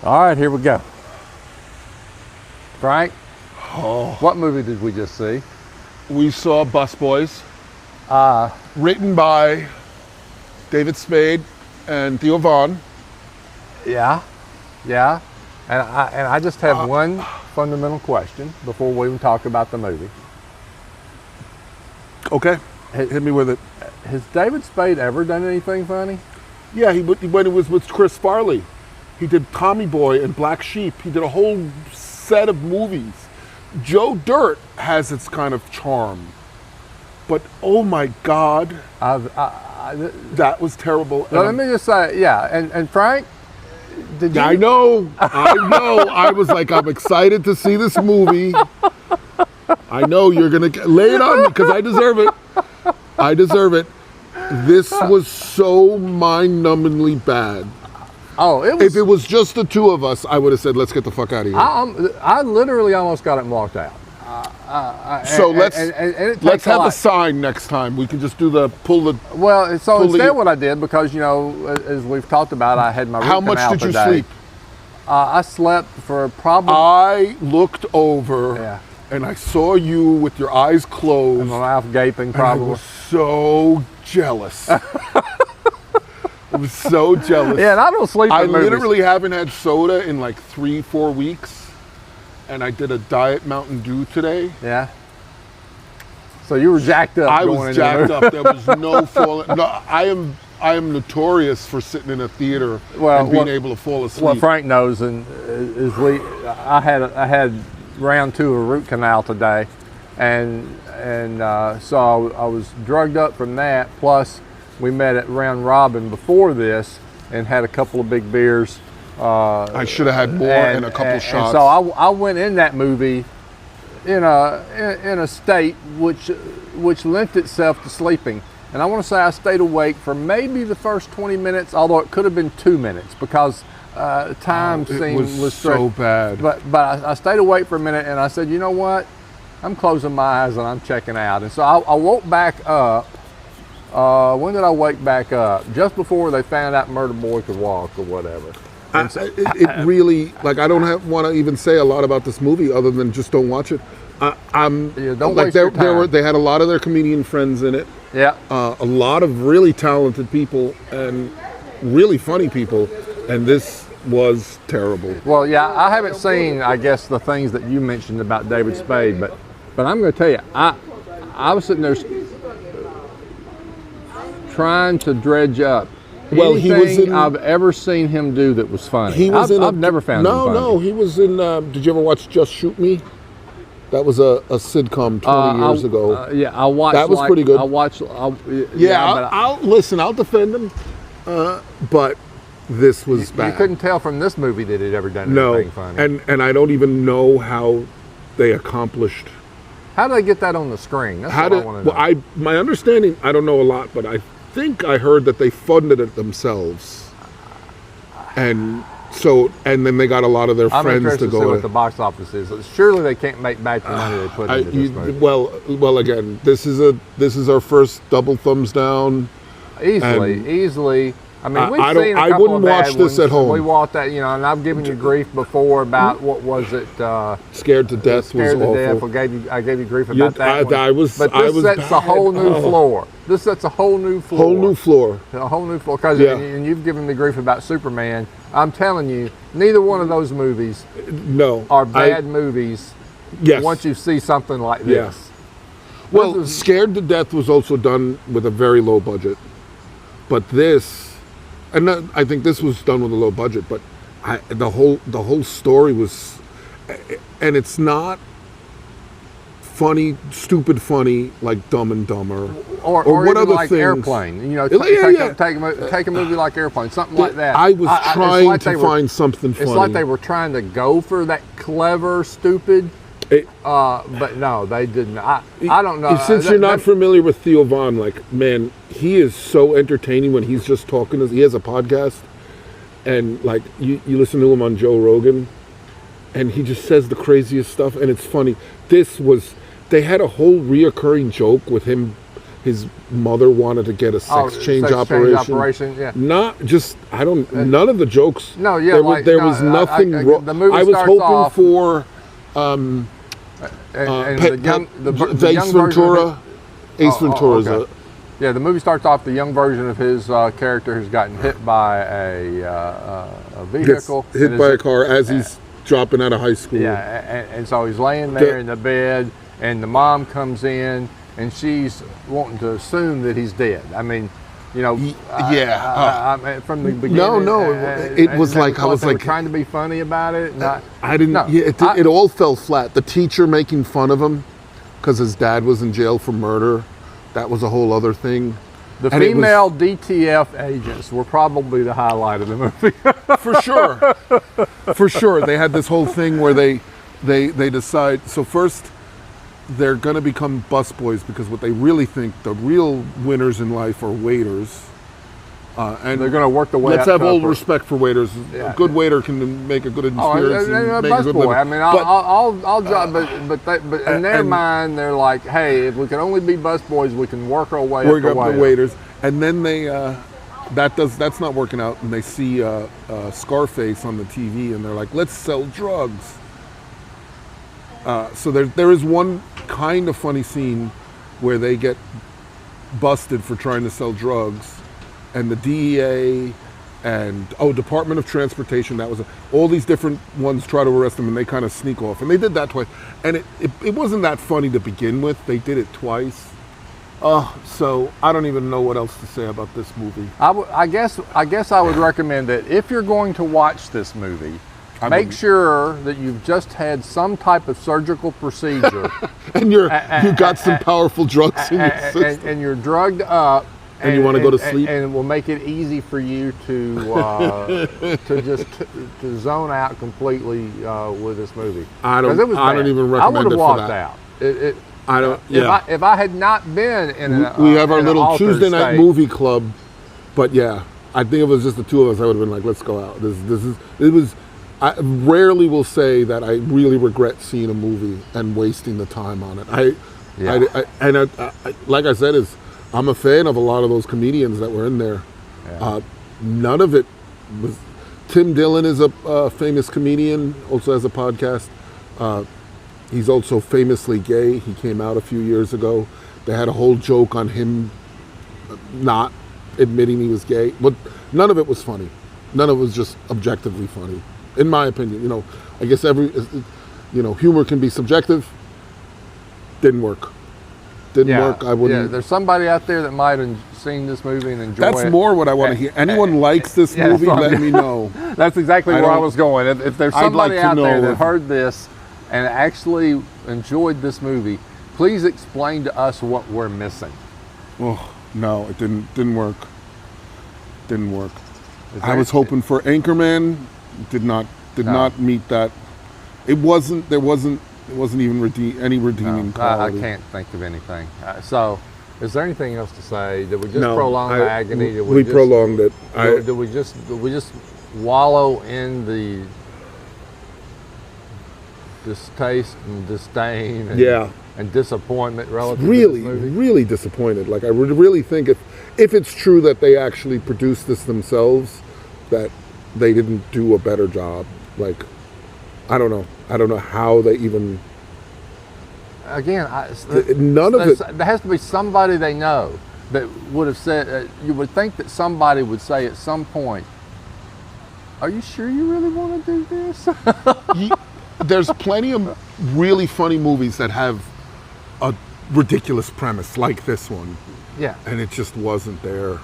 All right, here we go. Frank, what movie did we just see? We saw Busboys, written by David Spade and Theo Vaughn. Yeah. And I just have one fundamental question before we even talk about the movie. Okay, hit me with it. Has David Spade ever done anything funny? Yeah, when it was with Chris Farley. He did Tommy Boy and Black Sheep. He did a whole set of movies. Joe Dirt has its kind of charm. But oh my God, that was terrible. Let me just say, yeah, and Frank, did you? I know. I was like, I'm excited to see this movie. I know you're going to lay it on me because I deserve it. This was so mind-numbingly bad. Oh, it was. If it was just the two of us, I would have said, let's get the fuck out of here. I literally almost got it and walked out. Let's have a sign next time. We can just pull the. Well, so instead what I did, because, you know, as we've talked about, I had my root How canal much did you today. sleep? I slept for probably. I looked over and I saw you with your eyes closed. And my mouth gaping, probably. I was so jealous. I was so jealous. Yeah, and I don't sleep. I literally haven't had soda in like 3-4 weeks, and I did a Diet Mountain Dew today. Yeah. So you were jacked up. I was jacked up. There was no falling. No, I am notorious for sitting in a theater and being able to fall asleep. What Frank knows, and I had round 2 of a root canal today, and so I was drugged up from that. Plus, we met at Round Robin before this and had a couple of big beers. I should have had more and a couple shots. And so I went in that movie in a state which lent itself to sleeping. And I want to say I stayed awake for maybe the first 20 minutes, although it could have been 2 minutes because time was so bad. But I stayed awake for a minute and I said, you know what? I'm closing my eyes and I'm checking out. And so I woke back up. When did I wake back up? Just before they found out Murder Boy could walk or whatever. It really, like, I don't want to even say a lot about this movie other than just don't watch it. Don't waste your time. They had a lot of their comedian friends in it. Yeah. A lot of really talented people and really funny people, and this was terrible. Well, yeah, I haven't seen, I guess, the things that you mentioned about David Spade, but I'm going to tell you, I was sitting there trying to dredge up anything I've ever seen him do that was funny. I've never found him funny. No, he was in, did you ever watch Just Shoot Me? That was a sitcom 20 years ago. Yeah, I watched. That was pretty good. I'll defend him. But this was bad. You couldn't tell from this movie that he'd ever done anything funny. And I don't even know how they accomplished. How do they get that on the screen? That's what I want to know. Well, my understanding, I don't know a lot, but I think I heard that they funded it themselves. And then they got a lot of their friends to go. I'm interested to see what the box office is. Surely they can't make back the money they put into this movie. Well, again, this is our first double thumbs down. Easily. I mean, we've seen a couple I wouldn't of bad watch this ones. at home. We watched that, and I've given you grief before about what was it? Scared to Death was awful. I gave you grief about that one. But this sets a whole new floor. This sets a whole new floor. A whole new floor. And you've given me grief about Superman. I'm telling you, neither one of those movies are bad movies. Yes. Once you see something like this. Yeah. Well, Scared to Death was also done with a very low budget, but this. And I think this was done with a low budget, but the whole story was, and it's not funny, stupid funny like Dumb and Dumber, or what even other like things? Airplane. Take a movie like Airplane, something like that. I was trying to find something funny. It's like they were trying to go for that clever, stupid. But no, they didn't. I don't know. Since you're not familiar with Theo Vaughn, like, man, he is so entertaining when he's just talking. He has a podcast, and like you listen to him on Joe Rogan, and he just says the craziest stuff, and it's funny. They had a whole reoccurring joke with him his mother wanted to get a sex change operation. Yeah. Not just none of the jokes. No, yeah, there was nothing wrong. The movie I was starts hoping off, for the Ace young Ventura. Ace Ventura's okay. Yeah, the movie starts off the young version of his character who's gotten hit by a vehicle. Gets hit by a car as he's dropping out of high school. Yeah, and so he's laying there in the bed, and the mom comes in, and she's wanting to assume that he's dead. I mean, you know, from the beginning. No, it was like I was like trying to be funny about it. And I didn't. No, it all fell flat. The teacher making fun of him because his dad was in jail for murder. That was a whole other thing. The female DTF agents were probably the highlight of the movie. For sure. They had this whole thing where they decide. So first, they're going to become busboys because what they really think the real winners in life are waiters. And they're going to work the way. Let's have all respect for waiters. Yeah. A good waiter can make a good experience. A busboy. I mean, I'll drop. But in their mind, they're like, hey, if we can only be busboys, we can work our way up the waiters. And then they that's not working out, and they see Scarface on the TV, and they're like, let's sell drugs. So there is one kind of funny scene where they get busted for trying to sell drugs. And the DEA and Department of Transportation, all these different ones try to arrest them, and they kind of sneak off. And they did that twice. And it wasn't that funny to begin with. They did it twice. So I don't even know what else to say about this movie. I guess I would recommend that if you're going to watch this movie, make sure that you've just had some type of surgical procedure. And you got some powerful drugs in your system. And you're drugged up. And you want to go to sleep, and it will make it easy for you to to zone out completely with this movie. I don't even recommend it for that. I don't. Yeah. If I had not been in we have our little Tuesday night movie club, but yeah, I think if it was just the two of us, I would have been like, let's go out. It was. I rarely will say that I really regret seeing a movie and wasting the time on it. I like I said, I'm a fan of a lot of those comedians that were in there. Yeah. None of it was. Tim Dillon is a famous comedian, also has a podcast. He's also famously gay. He came out a few years ago. They had a whole joke on him not admitting he was gay. But none of it was funny. None of it was just objectively funny, in my opinion. You know, I guess humor can be subjective. Didn't work. Didn't work. I wouldn't. Yeah, there's somebody out there that might have seen this movie and enjoy it. That's more what I want to hear. Anyone likes this movie, let me know. That's exactly where I was going. If there's somebody out there that heard this and actually enjoyed this movie, please explain to us what we're missing. Oh, no, it didn't work. Didn't work. I was hoping for Anchorman. Did not meet that. There wasn't even any redeeming quality. I can't think of anything. So, is there anything else to say? Did we just prolong the agony? We prolonged it. Did we just wallow in the distaste and disdain and disappointment relative to this movie? Really disappointed. Like, I would really think if it's true that they actually produced this themselves, that they didn't do a better job. Like, I don't know how they even. Again, none of it. There has to be somebody they know that would have said. You would think that somebody would say at some point, "Are you sure you really want to do this?" There's plenty of really funny movies that have a ridiculous premise like this one. Yeah. And it just wasn't there.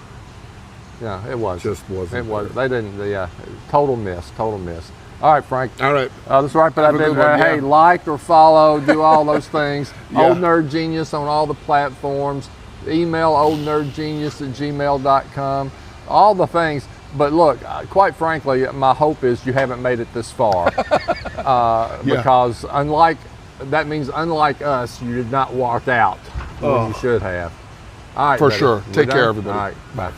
Yeah, it was. Just wasn't. It was. They didn't. Yeah. Total miss. All right, Frank. All right. Let's wrap it up. Hey, like or follow, do all those things. Old Nerd Genius on all the platforms. Email oldnerdgenius@gmail.com. All the things. But look, quite frankly, my hope is you haven't made it this far. Because that means unlike us, you did not walk out when you should have. All right. For sure. Take care, everybody. All right. Bye.